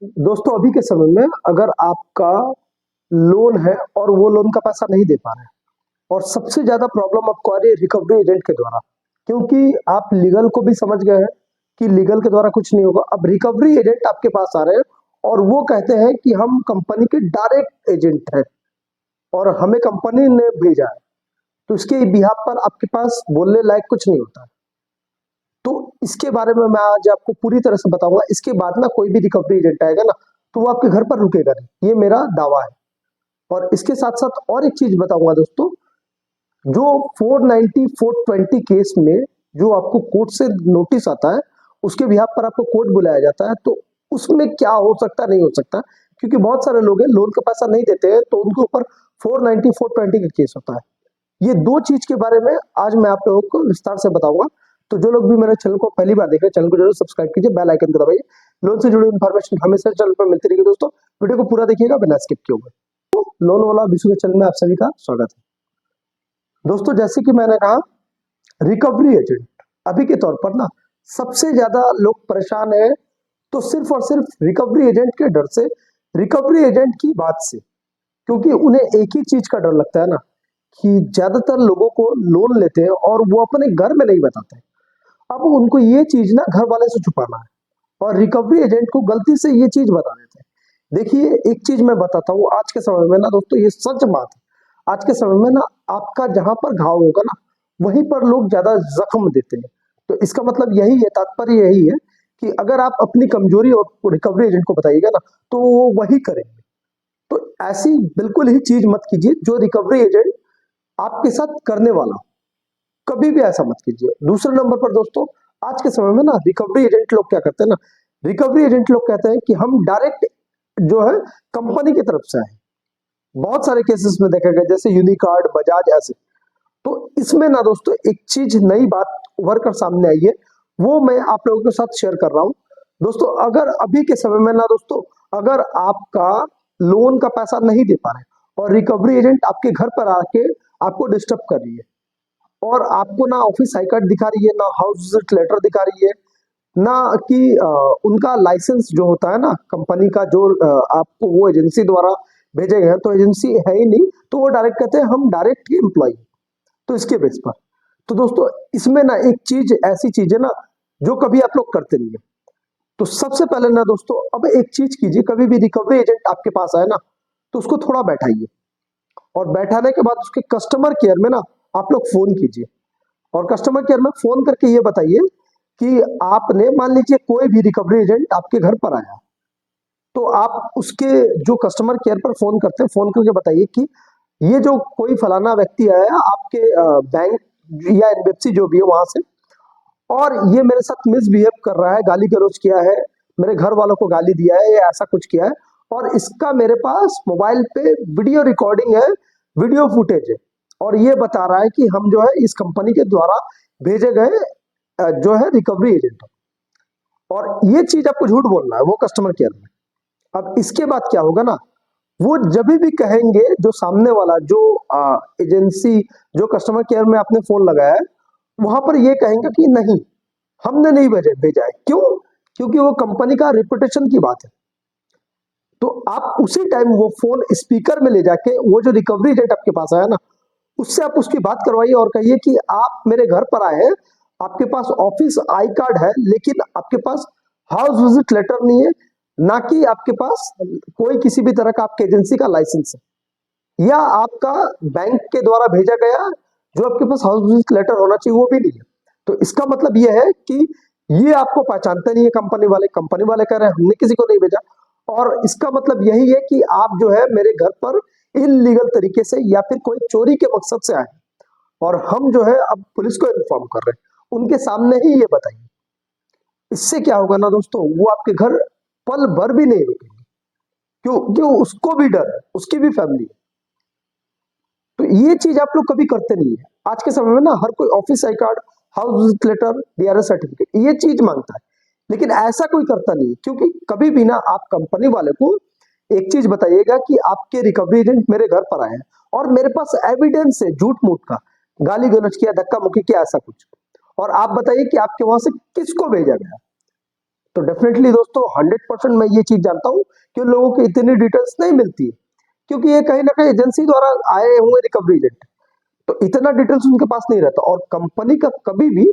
दोस्तों अभी के समय में अगर आपका लोन है और वो लोन का पैसा नहीं दे पा रहे हैं और सबसे ज्यादा प्रॉब्लम आपको आ रही है रिकवरी एजेंट के द्वारा, क्योंकि आप लीगल को भी समझ गए हैं कि लीगल के द्वारा कुछ नहीं होगा। अब रिकवरी एजेंट आपके पास आ रहे हैं और वो कहते हैं कि हम कंपनी के डायरेक्ट एजेंट हैं और हमें कंपनी ने भेजा है, तो इसके बिहाफ पर आपके पास बोलने लायक कुछ नहीं होता। तो इसके बारे में मैं आज आपको पूरी तरह से बताऊंगा। इसके बाद ना कोई भी रिकवरी एजेंट आएगा ना, तो वो आपके घर पर रुकेगा नहीं, ये मेरा दावा है। और इसके साथ साथ और एक चीज बताऊंगा दोस्तों, जो 490 420 केस में जो आपको कोर्ट से नोटिस आता है, उसके बिहाफ पर आपको कोर्ट बुलाया जाता है, तो उसमें क्या हो सकता नहीं हो सकता, क्योंकि बहुत सारे लोग हैं लोन का पैसा नहीं देते हैं, तो उनके ऊपर 490 420 का केस होता है। ये दो चीज के बारे में आज मैं आप लोगों को विस्तार से बताऊंगा। तो जो लोग भी मेरे चैनल को पहली बार देख रहे हैं, चैनल को जरूर सब्सक्राइब कीजिए, बेल आइकन को दबाइए। लोन से जुड़ी इन्फॉर्मेशन हमेशा चैनल पर मिलती रहेगी दोस्तों। वीडियो को पूरा देखिएगा बिना स्किप किए हुए। तो लोन वाला विशु के चैनल में आप सभी का स्वागत है दोस्तों। जैसे कि मैंने कहा, रिकवरी एजेंट अभी के तौर पर ना सबसे ज्यादा लोग परेशान है, तो सिर्फ और सिर्फ रिकवरी एजेंट के डर से, रिकवरी एजेंट की बात से। क्योंकि उन्हें एक ही चीज का डर लगता है ना, कि ज्यादातर लोगों को लोन लेते हैं और वो अपने घर में नहीं बताते। अब उनको ये चीज ना घर वाले से छुपाना है और रिकवरी एजेंट को गलती से ये चीज बता देते हैं। देखिए एक चीज मैं बताता हूँ, आज के समय में ना दोस्तों ये सच बात है। आज के समय में ना आपका जहां पर घाव होगा ना, वहीं पर लोग ज्यादा जख्म देते हैं। तो इसका मतलब यही है, तात्पर्य यही है कि अगर आप अपनी कमजोरी और रिकवरी एजेंट को बताइएगा ना, तो वो वही करेंगे। तो ऐसी बिल्कुल ही चीज मत कीजिए जो रिकवरी एजेंट आपके साथ करने वाला हो। कभी भी ऐसा मत कीजिए। दूसरे नंबर पर दोस्तों, आज के समय में ना रिकवरी एजेंट लोग क्या करते हैं ना, रिकवरी एजेंट लोग कहते हैं कि हम डायरेक्ट जो है कंपनी की तरफ से आए। बहुत सारे केसेस में देखा गया, जैसे यूनिकार्ड, बजाज, ऐसे। तो इसमें ना दोस्तों एक चीज नई बात उभर कर सामने आई है, वो मैं आप लोगों के साथ शेयर कर रहा हूं दोस्तों। अगर अभी के समय में ना दोस्तों, अगर आपका लोन का पैसा नहीं दे पा रहे और रिकवरी एजेंट आपके घर पर आके आपको डिस्टर्ब कर रही है और आपको ना ऑफिस आई कार्ड दिखा रही है, ना हाउस विजिट लेटर दिखा रही है, ना कि उनका लाइसेंस जो होता है ना कंपनी का, जो आपको वो एजेंसी द्वारा भेजे गए हैं, तो एजेंसी है ही नहीं, तो वो डायरेक्ट कहते हैं हम डायरेक्ट ही एम्प्लॉय। तो इसके बेस पर तो दोस्तों इसमें ना एक चीज ऐसी चीज है ना, जो कभी आप लोग करते नहीं है। तो सबसे पहले ना दोस्तों, अब एक चीज कीजिए, कभी भी रिकवरी एजेंट आपके पास आए ना, तो उसको थोड़ा बैठाइए और बैठाने के बाद उसके कस्टमर केयर में ना आप लोग फोन कीजिए और कस्टमर केयर में फोन करके ये बताइए कि आपने, मान लीजिए कोई भी रिकवरी एजेंट आपके घर पर आया, तो आप उसके जो कस्टमर केयर पर फोन करते हैं, फोन करके बताइए कि ये जो कोई फलाना व्यक्ति आया आपके बैंक या एनबीएफसी जो भी है वहां से, और ये मेरे साथ मिसबिहेव कर रहा है, गाली गलौज किया है, मेरे घर वालों को गाली दिया है या ऐसा कुछ किया है, और इसका मेरे पास मोबाइल पे वीडियो रिकॉर्डिंग है, वीडियो फुटेज है, और ये बता रहा है कि हम जो है इस कंपनी के द्वारा भेजे गए जो है रिकवरी एजेंट। और ये चीज आपको झूठ बोलना है वो कस्टमर केयर में। अब इसके बाद क्या होगा ना, वो जब भी कहेंगे, जो सामने वाला जो एजेंसी, जो कस्टमर केयर में आपने फोन लगाया है, वहां पर ये कहेंगे कि नहीं, हमने नहीं भेजा है। क्यों? क्योंकि वो कंपनी का रिपुटेशन की बात है। तो आप उसी टाइम वो फोन स्पीकर में ले जाके, वो जो रिकवरी एजेंट आपके पास आया ना, उससे आप उसकी बात करवाइए और कहिए कि आप मेरे घर पर आए हैं, आपके पास ऑफिस आई कार्ड है, लेकिन आपके पास हाउस विजिट लेटर नहीं है, ना कि आपके पास कोई किसी भी तरह का आपके एजेंसी का लाइसेंस है, या आपका बैंक के द्वारा भेजा गया जो आपके पास हाउस विजिट लेटर होना चाहिए वो भी नहीं है। तो इसका मतलब ये है कि ये आपको पहचानते नहीं है कंपनी वाले कह रहे हैं हमने किसी को नहीं भेजा, और इसका मतलब यही है कि आप जो है मेरे घर पर इलीगल तरीके से या फिर कोई चोरी के मकसद से आए हैं, और हम जो है अब पुलिस को इन्फॉर्म कर रहे हैं, उनके सामने ही ये बताइए। इससे क्या होगा ना दोस्तों, वो आपके घर पल भर भी नहीं रुकेंगे। क्यों? क्यों? उसको भी डर है, उसकी भी फैमिली है। तो ये चीज आप लोग कभी करते नहीं है। आज के समय में ना हर कोई office I card, house visit letter, DRS certificate, ये चीज मांगता है, लेकिन ऐसा कोई करता नहीं है। क्योंकि कभी भी ना आप कंपनी वाले को एक चीज बताइएगा कि आपके रिकवरी एजेंट मेरे घर पर आए हैं और मेरे पास एविडेंस है झूठ मूठ का, गाली गलौज किया, धक्का मुक्की किया, ऐसा कुछ, और आप बताइए कि आपके वहां से किसको भेजा गया। तो डेफिनेटली दोस्तों 100% मैं ये चीज जानता हूँ कि उन लोगों को इतनी डिटेल्स नहीं मिलती है, क्योंकि ये कहीं ना कहीं एजेंसी द्वारा आए हुए रिकवरी एजेंट, तो इतना डिटेल्स उनके पास नहीं रहता। और कंपनी का कभी भी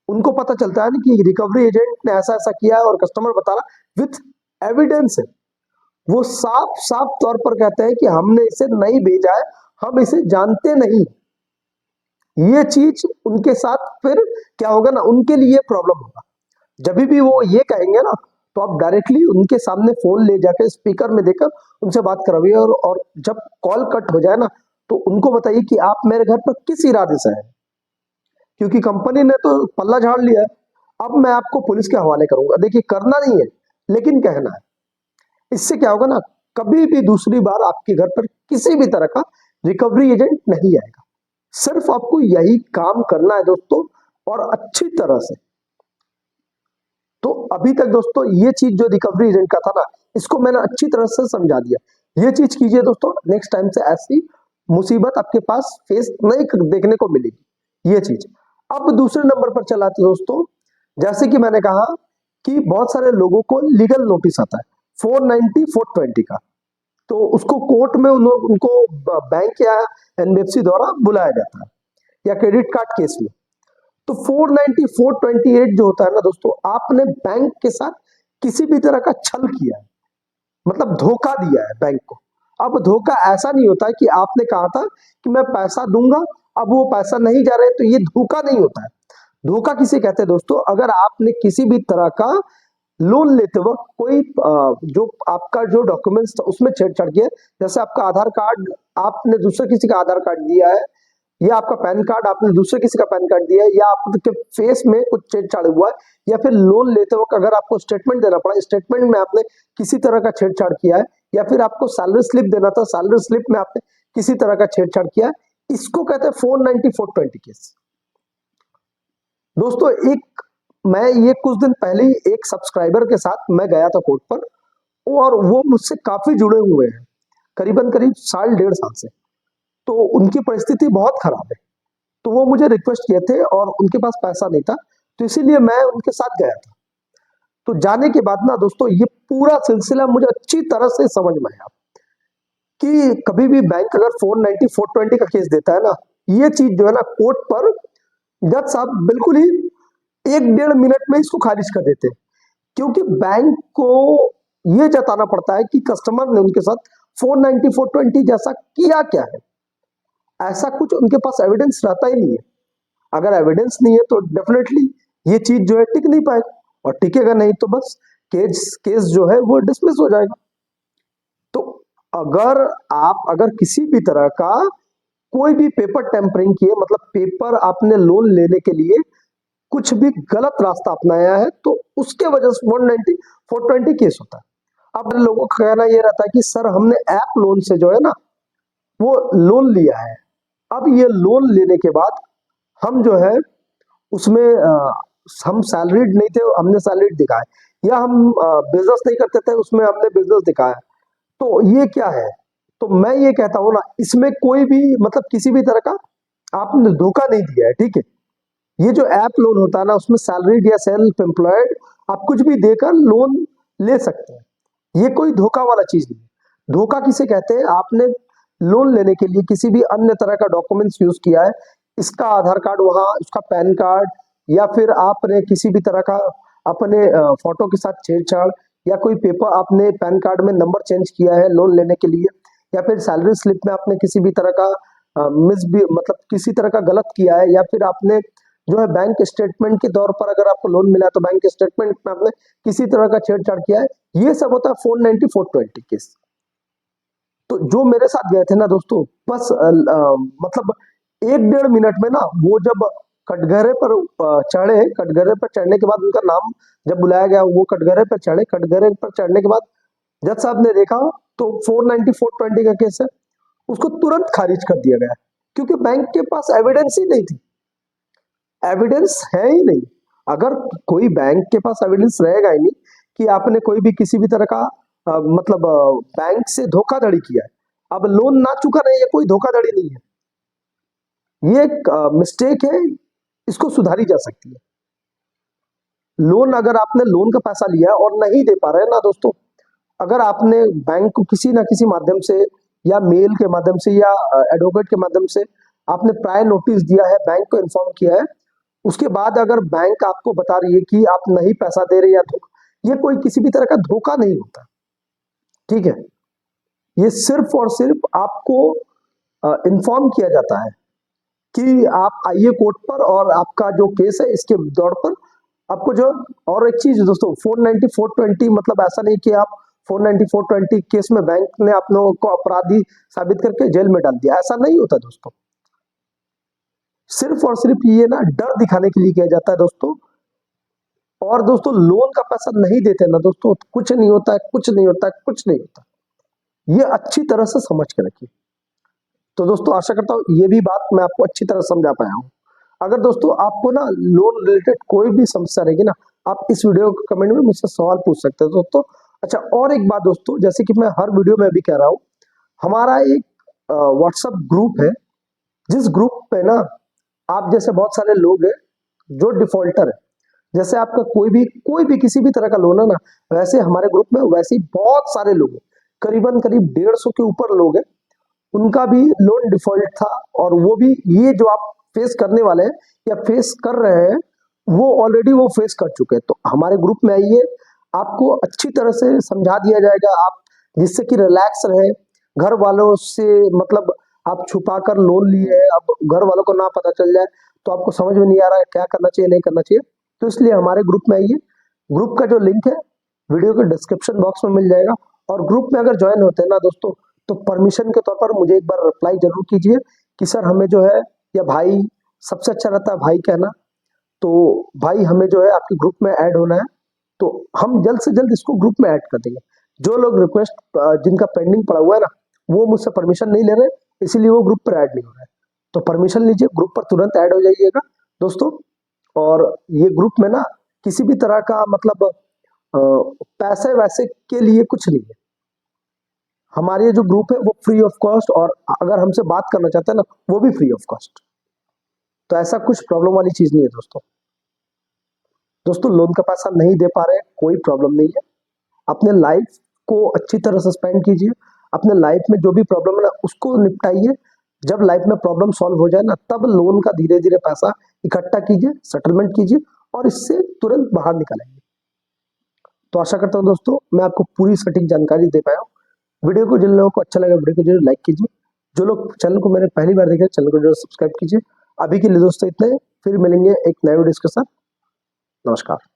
उनको पता चलता है ना कि रिकवरी एजेंट ने ऐसा ऐसा किया है और कस्टमर बता रहा विथ एविडेंस है, वो साफ साफ तौर पर कहते हैं कि हमने इसे नहीं भेजा है, हम इसे जानते नहीं। ये चीज उनके साथ फिर क्या होगा ना, उनके लिए प्रॉब्लम होगा। जब भी वो ये कहेंगे ना, तो आप डायरेक्टली उनके सामने फोन ले जाकर स्पीकर में देकर उनसे बात करवाइए, और जब कॉल कट हो जाए ना, तो उनको बताइए कि आप मेरे घर पर किस इरादे से हैं, क्योंकि कंपनी ने तो पल्ला झाड़ लिया है, अब मैं आपको पुलिस के हवाले करूंगा। देखिए, करना नहीं है लेकिन कहना है। इससे क्या होगा ना, कभी भी दूसरी बार आपके घर पर किसी भी तरह का रिकवरी एजेंट नहीं आएगा। सिर्फ आपको यही काम करना है दोस्तों, और अच्छी तरह से। तो अभी तक दोस्तों ये चीज जो रिकवरी एजेंट का था ना, इसको मैंने अच्छी तरह से समझा दिया। ये चीज कीजिए दोस्तों, नेक्स्ट टाइम से ऐसी मुसीबत आपके पास फेस नहीं देखने को मिलेगी। ये चीज। अब दूसरे नंबर पर चलाते दोस्तों, जैसे कि मैंने कहा कि बहुत सारे लोगों को लीगल नोटिस आता है 490 420 का, तो उसको कोर्ट में उनको बैंक या एनबीएफसी द्वारा बुलाया जाता है, या क्रेडिट कार्ड केस में। तो 490 428 जो होता है ना दोस्तों, आपने बैंक के साथ किसी भी तरह का छल किया है, मतलब धोखा दिया है बैंक को। अब धोखा ऐसा नहीं होता है कि आपने कहा था कि मैं पैसा दूंगा, अब वो पैसा नहीं जा रहा है, तो ये धोखा नहीं होता है। धोखा किसे कहते हैं दोस्तों, अगर आपने किसी भी तरह का लोन लेते वक्त कोई जो आपका जो डॉक्यूमेंट्स था उसमें छेड़छाड़ किया है, जैसे आपका आधार कार्ड आपने दूसरे किसी का आधार कार्ड दिया है, या आपका पैन कार्ड आपने दूसरे किसी का पैन कार्ड दिया है, या आपके फेस में कुछ छेड़छाड़ हुआ है, या फिर लोन लेते वक्त अगर आपको स्टेटमेंट देना पड़ा, स्टेटमेंट में आपने किसी तरह का छेड़छाड़ किया है, या फिर आपको सैलरी स्लिप देना था, सैलरी स्लिप में आपने किसी तरह का छेड़छाड़ किया है, इसको कहते हैं 490 420 केस। दोस्तों मैं ये कुछ दिन पहले ही एक सब्सक्राइबर के साथ मैं गया था कोर्ट पर, और वो मुझसे काफी जुड़े हुए हैं, करीबन करीब साल 1.5 साल से। तो उनकी परिस्थिति बहुत खराब है, तो वो मुझे रिक्वेस्ट किए थे और उनके पास पैसा नहीं था, तो इसीलिए मैं उनके साथ गया था। तो जाने के बाद ना दोस्तों, ये पूरा सिलसिला मुझे अच्छी तरह से समझ में आया कि कभी भी बैंक अगर 490 420 का केस देता है ना, ये चीज जो है ना, कोर्ट पर जज साहब बिल्कुल ही 1-1.5 मिनट में इसको खारिज कर देते हैं, क्योंकि बैंक को ये जताना पड़ता है कि कस्टमर ने उनके साथ 490 420 जैसा किया क्या है। ऐसा कुछ उनके पास एविडेंस रहता ही नहीं है। अगर एविडेंस नहीं है तो डेफिनेटली ये चीज जो है टिक नहीं पाएगा, और टिकेगा नहीं तो बस केस जो है वो डिसमिस हो जाएगा। तो अगर किसी भी तरह का कोई भी पेपर टेम्परिंग किए, मतलब पेपर आपने लोन लेने के लिए कुछ भी गलत रास्ता अपनाया है, तो उसके वजह से 190 420 केस होता है। अब लोगों का कहना यह रहता है कि सर हमने ऐप लोन से जो है ना वो लोन लिया है, अब ये लोन लेने के बाद हम जो है उसमें हम सैलरीड नहीं थे, हमने सैलरीड दिखाया, या हम बिजनेस नहीं करते थे, उसमें हमने बिजनेस दिखाया, तो ये क्या है। तो मैं ये कहता हूँ ना, इसमें कोई भी मतलब किसी भी तरह का आपने धोखा नहीं दिया है, ठीक है। ये जो ऐप लोन होता है ना, उसमें सैलरीड या सेल्फ एम्प्लॉयड आप कुछ भी देकर लोन ले सकते हैं, ये कोई धोखा वाला चीज नहीं है। धोखा किसे कहते हैं, आपने लोन लेने के लिए किसी भी अन्य तरह का डॉक्यूमेंट्स यूज किया है, इसका आधार कार्ड वहां, उसका पैन कार्ड, या फिर आपने किसी भी तरह का अपने फोटो के साथ छेड़छाड़, या कोई पेपर आपने पैन कार्ड में नंबर चेंज किया है लोन लेने के लिए, या फिर सैलरी स्लिप में आपने किसी भी तरह का मिस भी मतलब किसी तरह का गलत किया है, या फिर आपने जो है बैंक स्टेटमेंट के तौर पर अगर आपको लोन मिला है तो बैंक स्टेटमेंट में आपने किसी तरह का छेड़छाड़ किया है, ये सब होता है 490 420 केस। तो जो मेरे साथ गए थे ना दोस्तों, बस मतलब 1-1.5 मिनट में ना, वो जब कटघरे पर चढ़े, कटघरे पर चढ़ने के बाद उनका नाम जब बुलाया गया, वो कटघरे पर चढ़े, कटघरे पर चढ़ने के बाद जज साहब ने देखा तो 490 420 का केस है, उसको तुरंत खारिज कर दिया गया, क्योंकि बैंक के पास एविडेंस ही नहीं थी। एविडेंस है ही नहीं। अगर कोई बैंक के पास एविडेंस रहेगा ही नहीं कि आपने कोई भी किसी भी तरह का मतलब बैंक से धोखाधड़ी किया है, अब लोन ना चुका नहीं, ये कोई धोखाधड़ी नहीं है, ये एक मिस्टेक है, इसको सुधारी जा सकती है। लोन अगर आपने लोन का पैसा लिया है और नहीं दे पा रहे हैं ना दोस्तों, अगर आपने बैंक को किसी ना किसी माध्यम से या मेल के माध्यम से या एडवोकेट के माध्यम से आपने प्रायर नोटिस दिया है, बैंक को इन्फॉर्म किया है, उसके बाद अगर बैंक आपको बता रही है कि आप नहीं पैसा दे रहे या ये कोई किसी भी तरह का धोखा नहीं होता, ठीक है। ये सिर्फ और सिर्फ आपको इन्फॉर्म किया जाता है कि आप आइए कोर्ट पर और आपका जो केस है इसके दौर पर आपको जो, और एक चीज दोस्तों 490 420 मतलब ऐसा नहीं कि आप 490 420 केस में बैंक ने आप लोगों को अपराधी साबित करके जेल में डाल दिया, ऐसा नहीं होता दोस्तों। सिर्फ और सिर्फ ये ना डर दिखाने के लिए किया जाता है दोस्तों। और दोस्तों लोन का पैसा नहीं देते ना दोस्तों, कुछ नहीं होता है, कुछ नहीं होता है, कुछ नहीं होता, ये अच्छी तरह से समझ के रखिए। तो दोस्तों आशा करता हूँ ये भी बात मैं आपको अच्छी तरह समझा पाया हूँ। अगर दोस्तों आपको ना लोन रिलेटेड कोई भी समस्या रहेगी ना, आप इस वीडियो के कमेंट में मुझसे सवाल पूछ सकते हैं दोस्तों। अच्छा, और एक बात दोस्तों, जैसे कि मैं हर वीडियो में भी कह रहा हूँ, हमारा एक व्हाट्सएप ग्रुप है, जिस ग्रुप पे ना आप जैसे बहुत सारे लोग हैं जो डिफॉल्टर है, जैसे आपका कोई भी किसी भी तरह का लोन है ना, वैसे हमारे ग्रुप में वैसे ही बहुत सारे लोग हैं, करीबन करीब 150 के ऊपर लोग हैं, उनका भी लोन डिफॉल्ट था। और वो भी ये जो आप फेस करने वाले हैं या फेस कर रहे हैं, वो ऑलरेडी वो फेस कर चुके हैं। तो हमारे ग्रुप में आइए, आपको अच्छी तरह से समझा दिया जाएगा, आप जिससे कि रिलैक्स रहे। घर वालों से मतलब आप छुपा कर लोन लिए हैं, अब घर वालों को ना पता चल जाए तो आपको समझ में नहीं आ रहा है क्या करना चाहिए नहीं करना चाहिए, तो इसलिए हमारे ग्रुप में आइए। ग्रुप का जो लिंक है वीडियो के डिस्क्रिप्शन बॉक्स में मिल जाएगा। और ग्रुप में अगर ज्वाइन होते हैं ना दोस्तों, तो परमिशन के तौर पर मुझे एक बार रिप्लाई जरूर कीजिए कि सर हमें जो है, या भाई, सबसे अच्छा रहता है भाई कहना, तो भाई हमें जो है आपके ग्रुप में ऐड होना है, तो हम जल्द से जल्द इसको ग्रुप में ऐड कर देंगे। जो लोग रिक्वेस्ट जिनका पेंडिंग पड़ा हुआ है ना, वो मुझसे परमिशन नहीं ले रहे, इसीलिए वो ग्रुप पर ऐड नहीं हो रहा है, तो परमिशन लीजिए, ग्रुप पर तुरंत ऐड हो जाइएगा दोस्तों। और ये ग्रुप में ना किसी भी तरह का मतलब पैसे वैसे के लिए कुछ नहीं है, हमारे जो ग्रुप है वो फ्री ऑफ कॉस्ट, और अगर हमसे बात करना चाहते हैं ना वो भी फ्री ऑफ कॉस्ट, तो ऐसा कुछ प्रॉब्लम वाली चीज नहीं है दोस्तों। दोस्तों लोन का पैसा नहीं दे पा रहे हैं, कोई प्रॉब्लम नहीं है, अपने लाइफ को अच्छी तरह से स्पेंड कीजिए, अपने लाइफ में जो भी प्रॉब्लम है ना उसको निपटाइए। जब लाइफ में प्रॉब्लम सॉल्व हो जाए ना, तब लोन का धीरे धीरे पैसा इकट्ठा कीजिए, सेटलमेंट कीजिए और इससे तुरंत बाहर निकलेंगे। तो आशा करता हूँ दोस्तों मैं आपको पूरी सटीक जानकारी दे पाया हूँ। वीडियो को जिन लोगों को अच्छा लगा वीडियो को जरूर लाइक कीजिए, जो लोग चैनल को मैंने पहली बार देखे चैनल को जरूर सब्सक्राइब कीजिए। अभी के लिए दोस्तों इतने, फिर मिलेंगे एक नए वीडियो के साथ। नमस्कार।